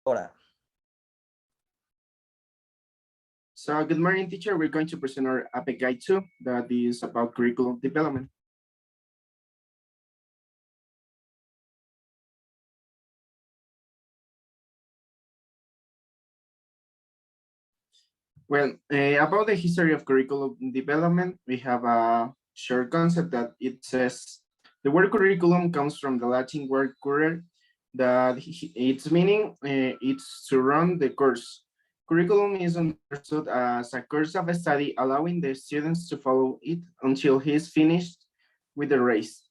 Ahora. So good morning, teacher. We're going to present our APEC Guide 2 that is about curriculum development. Well, about the history of curriculum development, we have a short concept that it says the word curriculum comes from the Latin word currere, that its meaning it's to run the course. Curriculum is understood as a course of study allowing the students to follow it until he is finished with the race.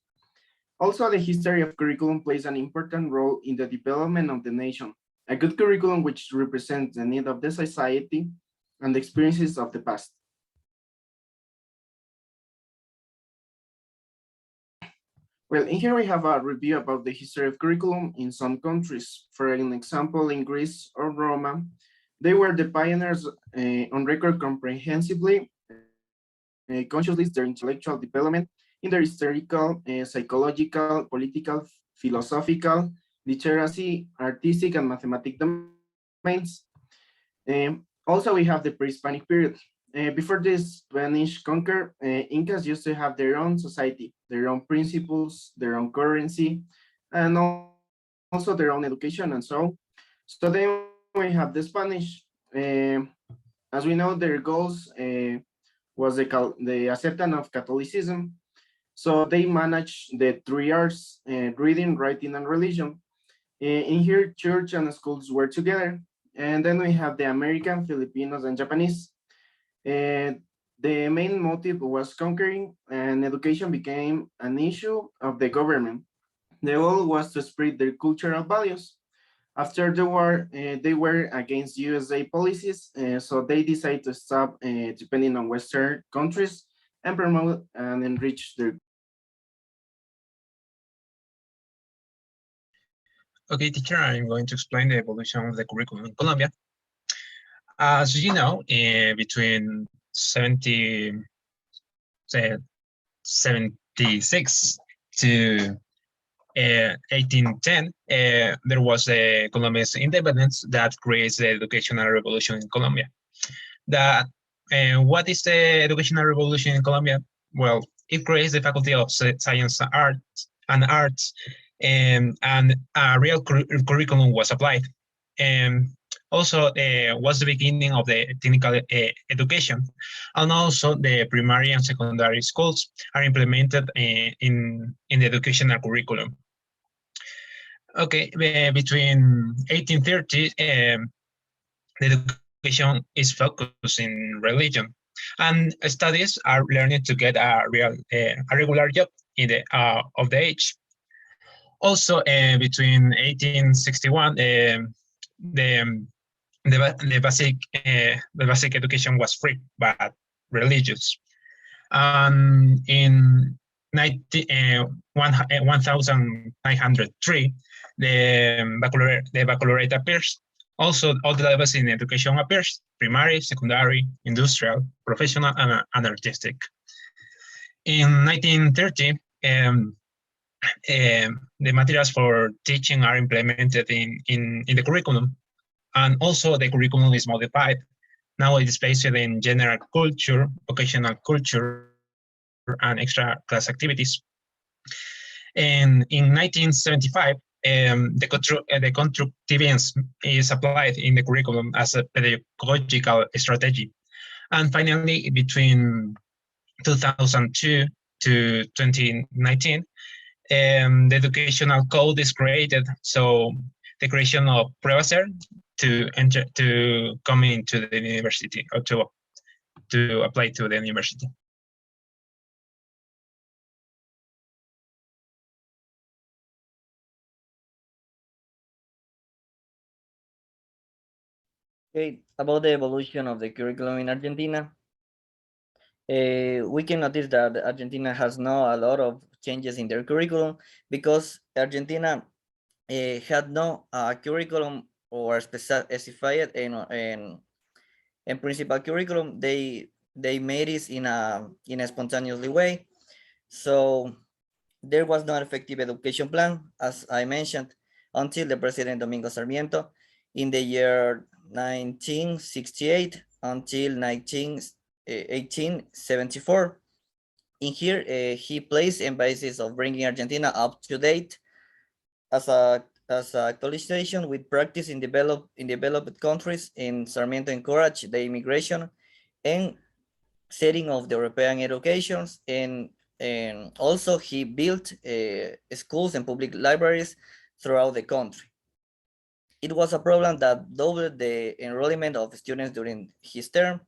Also, the history of curriculum plays an important role in the development of the nation. A good curriculum which represents the need of the society and the experiences of the past. Well, in here we have a review about the history of curriculum in some countries. For an example, in Greece or Roma, they were the pioneers on record comprehensively, consciously their intellectual development in their historical, psychological, political, philosophical, literacy, artistic, and mathematic domains. Also, we have the pre-Hispanic period. Before the Spanish conquer, Incas used to have their own society, their own principles, their own currency, and also their own education and so on. So then we have the Spanish. As we know, their goals was the acceptance of Catholicism. So they managed the three arts, reading, writing, and religion. In here, church and schools were together. And then we have the American, Filipinos, and Japanese. The main motive was conquering, and education became an issue of the government. The goal was to spread their cultural values. After the war, they were against USA policies, so they decided to stop depending on Western countries and promote and enrich their. Okay, teacher, I'm going to explain the evolution of the curriculum in Colombia. As you know, between 76 to 1810, there was a Colombia's independence that creates the educational revolution in Colombia. What is the educational revolution in Colombia? Well, it creates the Faculty of Science and Arts, and a real curriculum was applied. Also, was the beginning of the technical education, and also the primary and secondary schools are implemented in the educational curriculum. Okay, between 1830, the education is focused in religion, and studies are learning to get a regular job in the of the age. Also, between 1861, the basic education was free but religious. In 1903, the baccalaureate appears. Also, all the levels in education appears: primary, secondary, industrial, professional, and artistic. In 1930, the materials for teaching are implemented in the curriculum, and also the curriculum is modified. Now it is based in general culture, vocational culture, and extra class activities. And in 1975, the constructivism is applied in the curriculum as a pedagogical strategy. And finally, between 2002 to 2019, the educational code is created. So the creation of professor to come into the university or to apply to the university. Okay, about the evolution of the curriculum in Argentina, we can notice that Argentina has now a lot of changes in their curriculum because Argentina had no curriculum or specified in principal curriculum. They made it in a spontaneously way, so there was no effective education plan, as I mentioned, until the President Domingo Sarmiento in the year 1968 until 1874. In here, he placed emphasis of bringing Argentina up to date as a actualization with practice in developed countries. In Sarmiento encouraged the immigration and setting of the European educations, and also he built schools and public libraries throughout the country. It was a problem that doubled the enrollment of students during his term.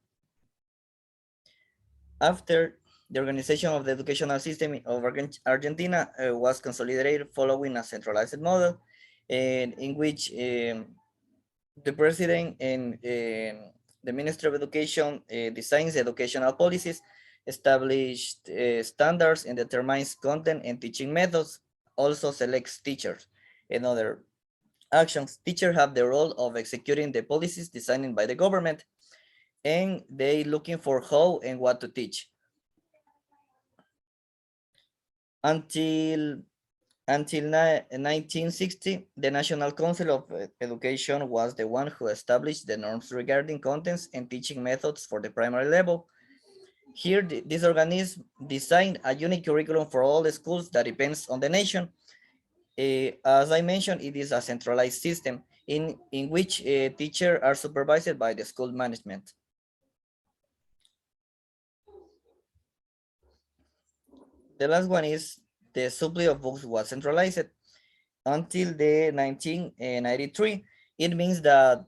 After the organization of the educational system of Argentina was consolidated following a centralized model, in which the president and the Ministry of Education designs educational policies, established standards, and determines content and teaching methods, also selects teachers and other actions. Teachers have the role of executing the policies designed by the government, and they looking for how and what to teach. Until 1960, the National Council of Education was the one who established the norms regarding contents and teaching methods for the primary level. Here, this organism designed a unique curriculum for all the schools that depends on the nation. As I mentioned, it is a centralized system in which teachers are supervised by the school management. The last one is the supply of books was centralized until the 1993. It means that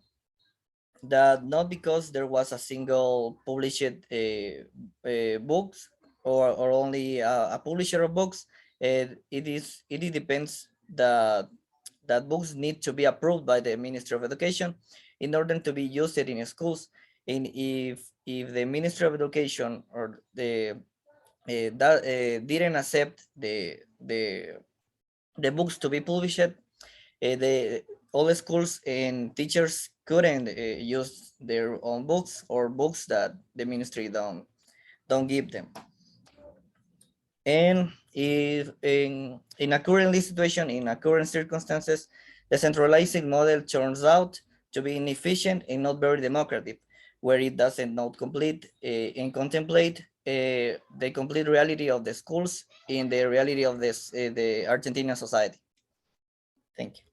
not because there was a single published books, or only a publisher of books. It depends that books need to be approved by the Ministry of Education in order to be used in schools. And if the Ministry of Education or the that didn't accept the books to be published, the all the schools and teachers couldn't use their own books or books that the ministry don't give them. And if in a current situation, in a current circumstances, the centralizing model turns out to be inefficient and not very democratic, where it doesn't not complete and contemplate the complete reality of the schools in the reality of this the Argentinian society. Thank you.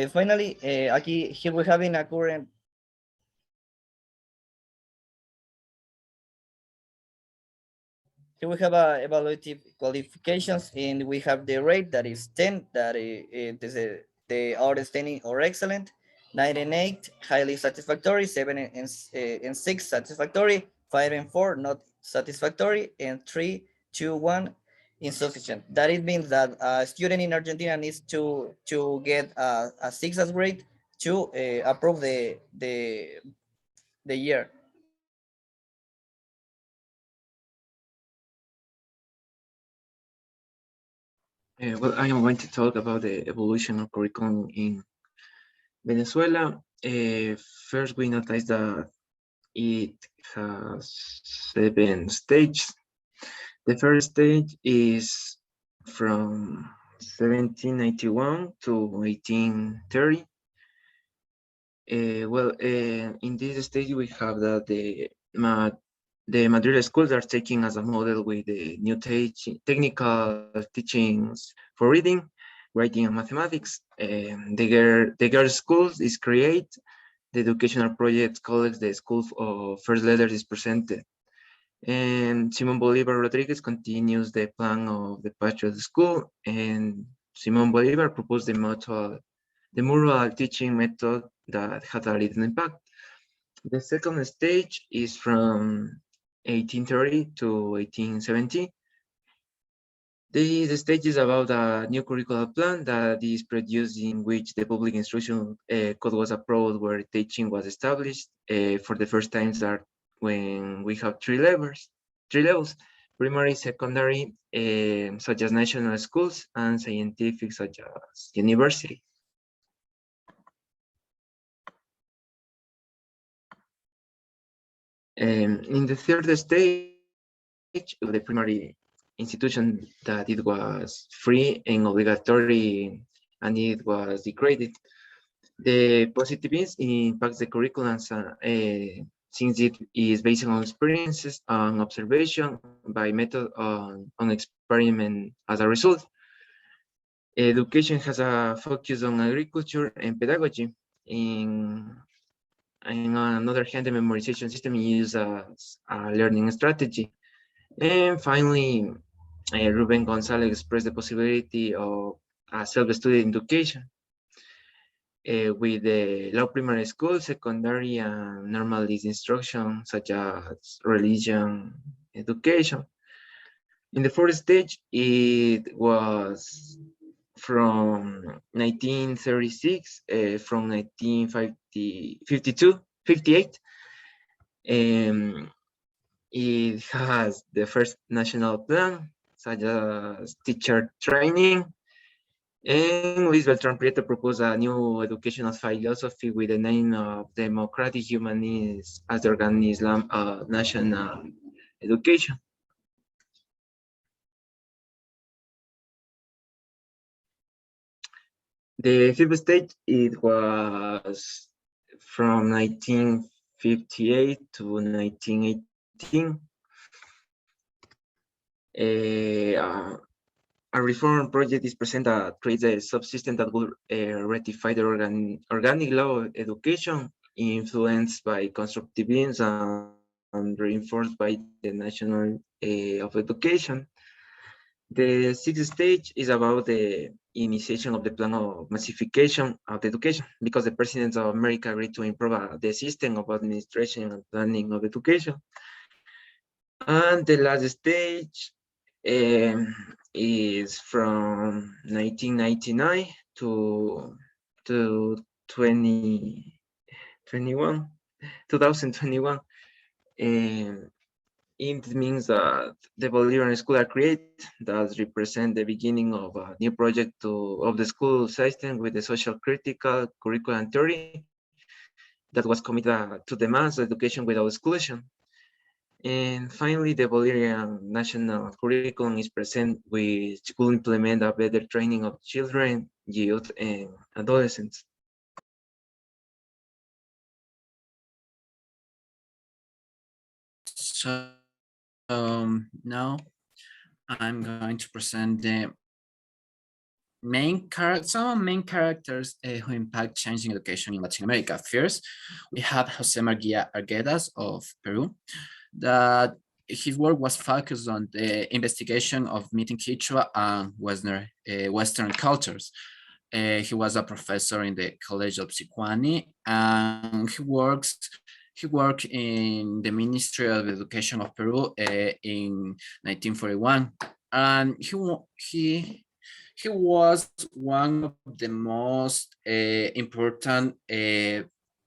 Finally, here we have in a current. Here we have evaluative qualifications, and we have the rate that is 10, that they are outstanding or excellent, 9 and 8, highly satisfactory, 7 and 6, satisfactory, 5 and 4, not satisfactory, and 3, 2, 1, insufficient. That it means that a student in Argentina needs to get a 6 as grade to approve the year. Well, I am going to talk about the evolution of curriculum in Venezuela. First, we notice that it has 7 stages. The first stage is from 1791 to 1830. In this stage, we have that the Madrid schools are taking as a model with the new technical teachings for reading, writing, and mathematics. The girls' schools is created. The educational project called the School of First Letters is presented. And Simon Bolivar Rodriguez continues the plan of the Patriot School, and Simon Bolivar proposed the mural teaching method that had a little impact. The second stage is from 1830 to 1870. The stage is about a new curricular plan that is produced, in which the public instruction code was approved, where teaching was established for the first time, that when we have three levels, primary, secondary, such as national schools, and scientific, such as university. In the third stage of the primary institution that it was free and obligatory, and it was degraded. The positivism impacts the curriculum since it is based on experiences and observation by method on experiment. As a result, education has a focus on agriculture and pedagogy. In on the other hand, the memorization system is used as a learning strategy. And finally, Ruben Gonzalez expressed the possibility of a self-study education with the low primary school, secondary, and normalist instruction, such as religion education. In the fourth stage, it was from 1936, from 1952, 58. It has the first national plan, such as teacher training. And Luis Beltran Prieto proposed a new educational philosophy with the name of democratic humanism as the organism of national education. The fifth stage, it was from 1958 to 1918. A reform project is presented that creates a subsystem that will rectify the organic law of education influenced by constructivism and reinforced by the national of education. The sixth stage is about the initiation of the plan of massification of the education, because the President of America agreed to improve the system of administration and planning of education. And the last stage is from 1999 to 2021. It means that the Bolivian school are created that represent the beginning of a new project of the school system with the social critical curriculum theory that was committed to the mass education without exclusion. And finally, the Bolivian national curriculum is present, which will implement a better training of children, youth, and adolescents. So now I'm going to present the some main characters who impact changing education in Latin America. First, we have Jose Margia Arguedas of Peru, that his work was focused on the investigation of meeting Quechua and Western cultures. He was a professor in the College of Sicuani, and he worked in the Ministry of Education of Peru in 1941, and he was one of the most important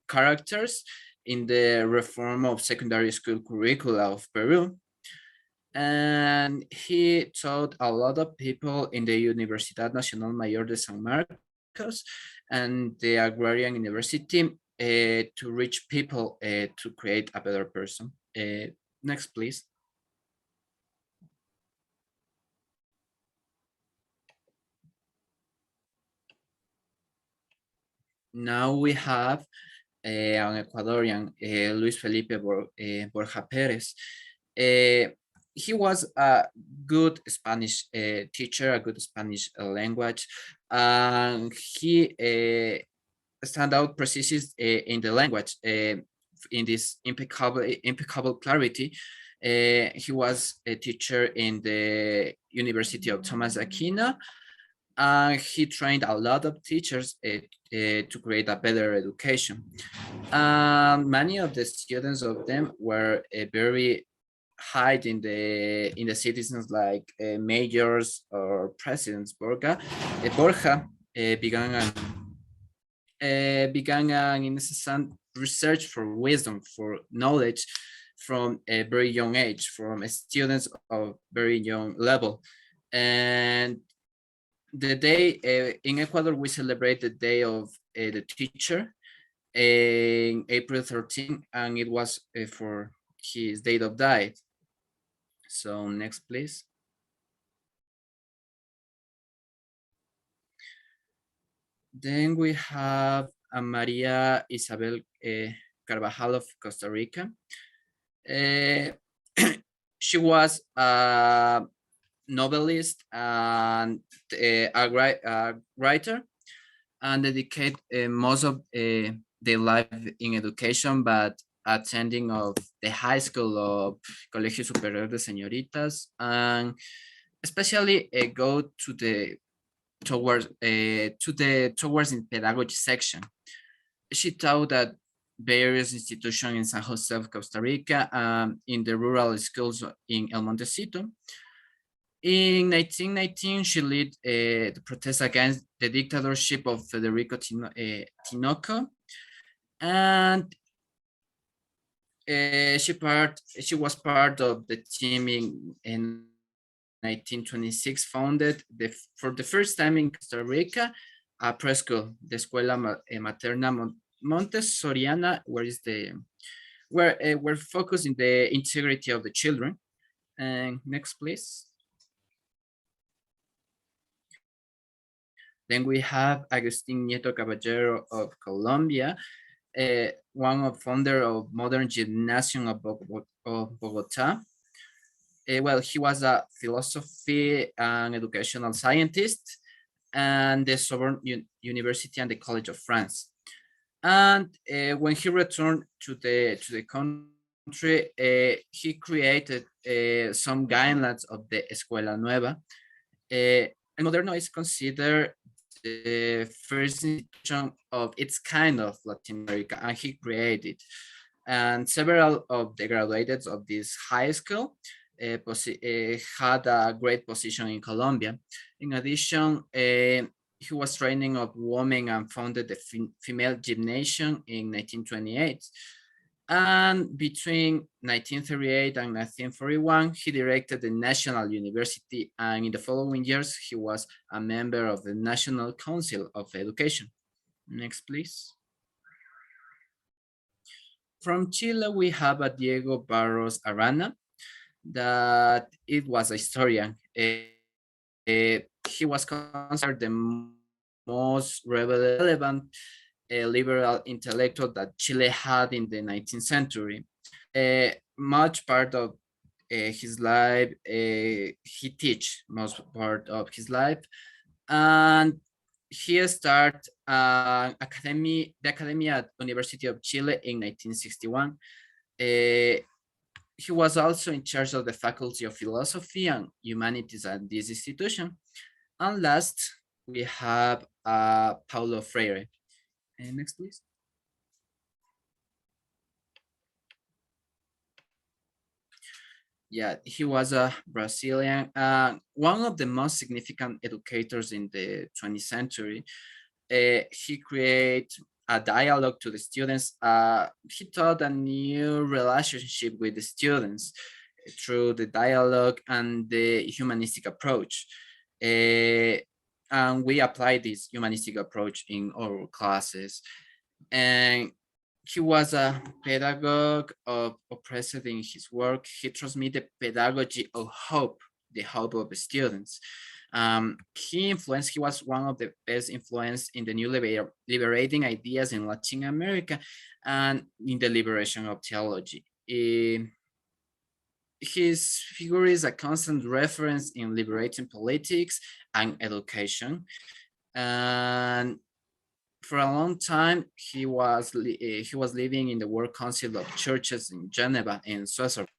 characters in the reform of secondary school curricula of Peru. And he taught a lot of people in the Universidad Nacional Mayor de San Marcos and the Agrarian University to reach people to create a better person. Next, please. Now we have an Ecuadorian, Luis Felipe Borja Perez. He was a good Spanish teacher, a good Spanish language, and he stand out precision in the language in this impeccable clarity. He was a teacher in the University of Thomas Aquino, and he trained a lot of teachers to create a better education. Many of the students of them were very high in the citizens, like mayors or presidents. Borja began an incessant research for wisdom, for knowledge from a very young age, from students of very young level. And the day in Ecuador, we celebrate the day of the teacher in April 13, and it was for his date of death. So next, please. Then we have Maria Isabel Carvajal of Costa Rica. She was a novelist and a writer, and dedicate most of their life in education, but attending of the high school of Colegio Superior de Señoritas, and especially go to the towards in pedagogy section. She taught at various institutions in San Jose of Costa Rica, in the rural schools in El Montecito. In 1919, she led the protest against the dictatorship of Federico Tinoco, and she was part of the team in 1926 founded for the first time in Costa Rica a preschool, the Escuela Materna Montessoriana, where we're focusing the integrity of the children. And next, please. Then we have Agustin Nieto Caballero of Colombia, one of founder of Modern Gymnasium of Bogota. Well, he was a philosophy and educational scientist, and the Sorbonne University and the College of France. And when he returned to the country, he created some guidelines of the Escuela Nueva. El Moderno is considered the first institution of its kind of Latin America, and he created. And several of the graduates of this high school had a great position in Colombia. In addition, he was training of women and founded the female gymnasium in 1928. And between 1938 and 1941, he directed the National University, and in the following years, he was a member of the National Council of Education. Next, please. From Chile, we have a Diego Barros Arana, that it was a historian. He was considered the most relevant liberal intellectual that Chile had in the 19th century. Much part of his life, he teach most part of his life, and he started the academy at University of Chile in 1961. He was also in charge of the Faculty of Philosophy and Humanities at this institution. And last, we have Paolo Freire. Next, please. Yeah, he was a Brazilian, one of the most significant educators in the 20th century. He created a dialogue to the students. He taught a new relationship with the students through the dialogue and the humanistic approach. And we apply this humanistic approach in our classes. And he was a pedagogue oppressed in his work. He transmitted pedagogy of hope, the hope of the students. He was one of the best influence in the new liberating ideas in Latin America and in the liberation of theology. His figure is a constant reference in liberating politics and education. And for a long time, he was living in the World Council of Churches in Geneva in Switzerland.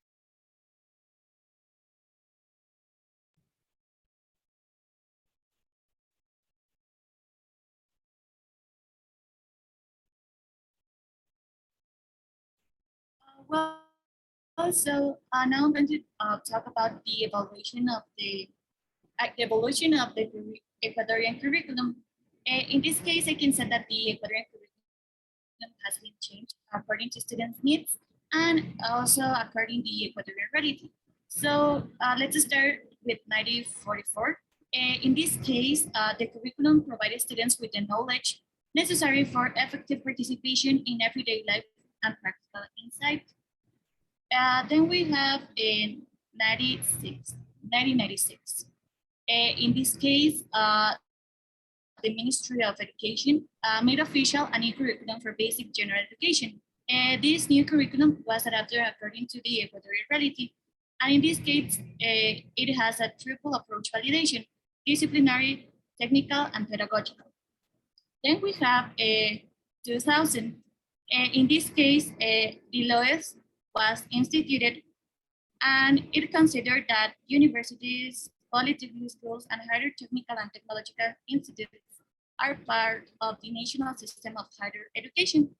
Now I'm going to talk about the evolution of the Ecuadorian curriculum. In this case, I can say that the Ecuadorian curriculum has been changed according to students' needs and also according to the Ecuadorian reality. So let's start with 1944. In this case, the curriculum provided students with the knowledge necessary for effective participation in everyday life and practical insight. Then we have in 1996. In this case, the Ministry of Education made official a new curriculum for basic general education. This new curriculum was adapted according to the Equatorial reality. And in this case, it has a triple approach validation: disciplinary, technical, and pedagogical. Then we have 2000. In this case, the LOES was instituted, and it considered that universities, polytechnic schools, and higher technical and technological institutes are part of the national system of higher education.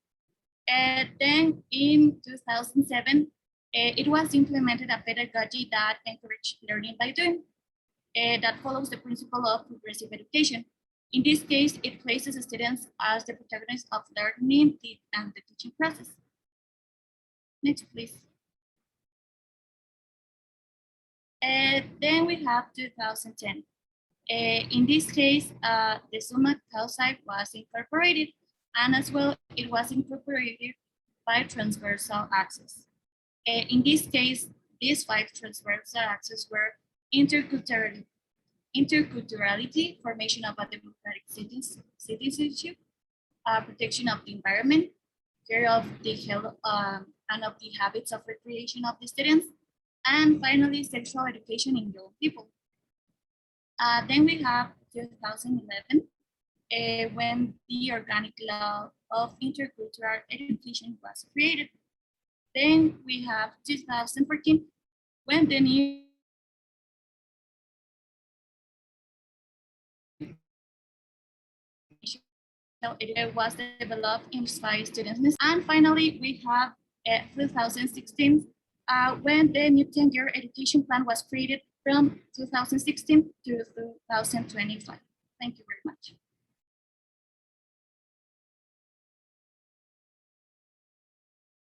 Then in 2007, it was implemented a pedagogy that encouraged learning by doing, that follows the principle of progressive education. In this case, it places students as the protagonists of learning and the teaching process. Next, please. Then we have 2010. In this case, the summa causa was incorporated, and as well, it was incorporated by transversal axes. In this case, these 5 transversal axes were interculturality, formation of a democratic citizenship, protection of the environment, care of the health and of the habits of recreation of the students, and finally, sexual education in young people. Then we have 2011, when the organic law of intercultural education was created. Then we have 2014, when the new it was developed in inspire students. And finally, we have 2016, when the new 10-year education plan was created from 2016 to 2025. Thank you very much.